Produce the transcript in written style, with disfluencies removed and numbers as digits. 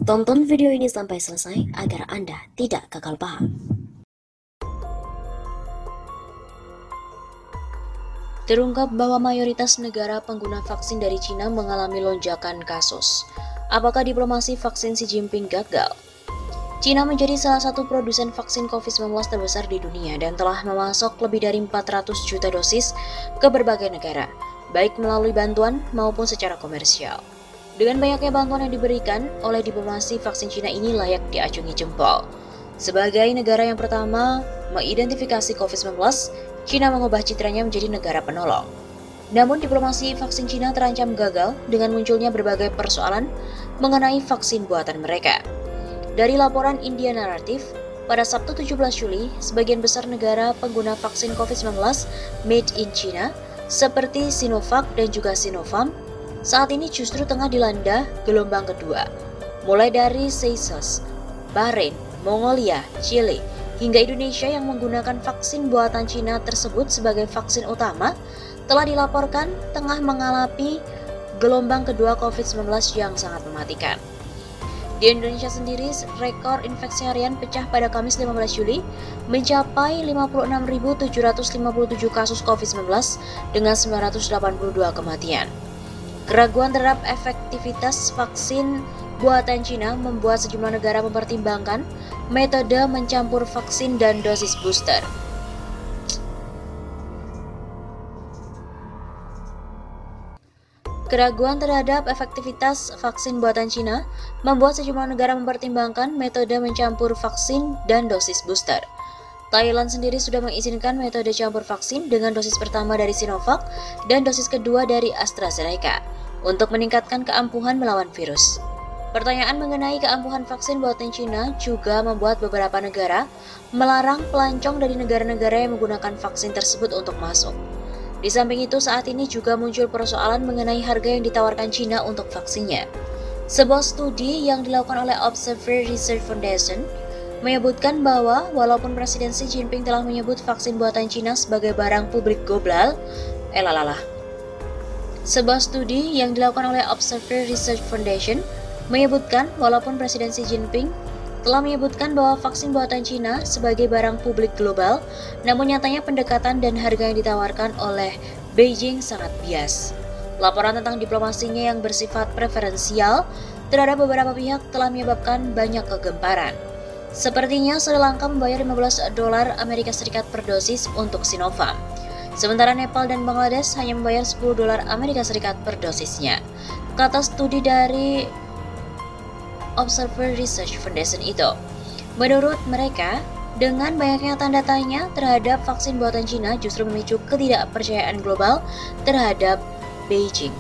Tonton video ini sampai selesai agar Anda tidak gagal paham. Terungkap bahwa mayoritas negara pengguna vaksin dari Cina mengalami lonjakan kasus. Apakah diplomasi vaksin Xi Jinping gagal? Cina menjadi salah satu produsen vaksin COVID-19 terbesar di dunia dan telah memasok lebih dari 400 juta dosis ke berbagai negara, baik melalui bantuan maupun secara komersial. Dengan banyaknya bantuan yang diberikan oleh diplomasi, vaksin Cina ini layak diacungi jempol. Sebagai negara yang pertama mengidentifikasi COVID-19, Cina mengubah citranya menjadi negara penolong. Namun diplomasi vaksin Cina terancam gagal dengan munculnya berbagai persoalan mengenai vaksin buatan mereka. Dari laporan India Naratif, pada Sabtu 17 Juli, sebagian besar negara pengguna vaksin COVID-19 made in China seperti Sinovac dan juga Sinopharm saat ini justru tengah dilanda gelombang kedua. Mulai dari Seychelles, Bahrain, Mongolia, Chile, hingga Indonesia yang menggunakan vaksin buatan Cina tersebut sebagai vaksin utama telah dilaporkan tengah mengalami gelombang kedua COVID-19 yang sangat mematikan. Di Indonesia sendiri, rekor infeksi harian pecah pada Kamis 15 Juli mencapai 56.757 kasus COVID-19 dengan 982 kematian. Keraguan terhadap efektivitas vaksin buatan Cina membuat sejumlah negara mempertimbangkan metode mencampur vaksin dan dosis booster. Keraguan terhadap efektivitas vaksin buatan Cina membuat sejumlah negara mempertimbangkan metode mencampur vaksin dan dosis booster. Thailand sendiri sudah mengizinkan metode campur vaksin dengan dosis pertama dari Sinovac dan dosis kedua dari AstraZeneca untuk meningkatkan keampuhan melawan virus. Pertanyaan mengenai keampuhan vaksin buatan Cina juga membuat beberapa negara melarang pelancong dari negara-negara yang menggunakan vaksin tersebut untuk masuk. Di samping itu, saat ini juga muncul persoalan mengenai harga yang ditawarkan Cina untuk vaksinnya. Sebuah studi yang dilakukan oleh Observer Research Foundation menyebutkan bahwa walaupun Presiden Xi Jinping telah menyebut vaksin buatan Cina sebagai barang publik global, Sebuah studi yang dilakukan oleh Observer Research Foundation menyebutkan walaupun Presiden Xi Jinping telah menyebutkan bahwa vaksin buatan Cina sebagai barang publik global, namun nyatanya pendekatan dan harga yang ditawarkan oleh Beijing sangat bias. Laporan tentang diplomasinya yang bersifat preferensial terhadap beberapa pihak telah menyebabkan banyak kegemparan. Sepertinya Sri Lanka membayar $15 Amerika Serikat per dosis untuk Sinopharm, sementara Nepal dan Bangladesh hanya membayar $10 Amerika Serikat per dosisnya, kata studi dari Observer Research Foundation itu. Menurut mereka, dengan banyaknya tanda tanya terhadap vaksin buatan Cina justru memicu ketidakpercayaan global terhadap Beijing.